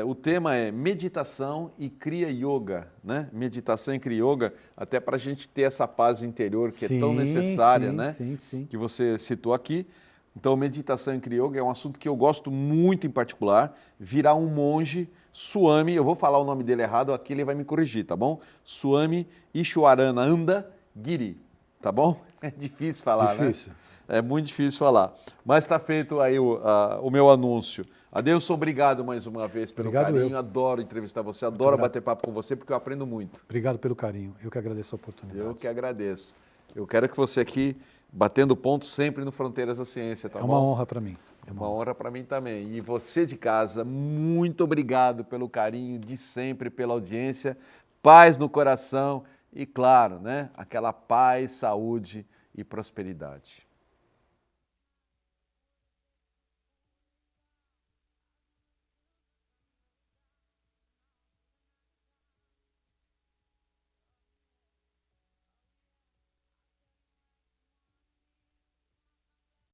O tema é meditação e Kriya Yoga, né? Meditação e Kriya Yoga, até para a gente ter essa paz interior que é tão necessária, né? Sim. Que você citou aqui. Então, meditação e Kriya Yoga é um assunto que eu gosto muito em particular. Virar um monge, Swami, eu vou falar o nome dele errado, aqui ele vai me corrigir, tá bom? Swami Ishwarananda Giri, tá bom? É difícil falar, difícil. Né? É muito difícil falar. Mas está feito aí o meu anúncio. Adeilson, obrigado mais uma vez pelo carinho. Eu adoro entrevistar você, adoro bater papo com você, porque eu aprendo muito. Obrigado pelo carinho. Eu que agradeço a oportunidade. Eu que agradeço. Eu quero que você aqui, batendo ponto sempre no Fronteiras da Ciência, tá bom? É uma honra para mim. É uma honra para mim também. E você de casa, muito obrigado pelo carinho de sempre, pela audiência, paz no coração e, claro, né, aquela paz, saúde e prosperidade.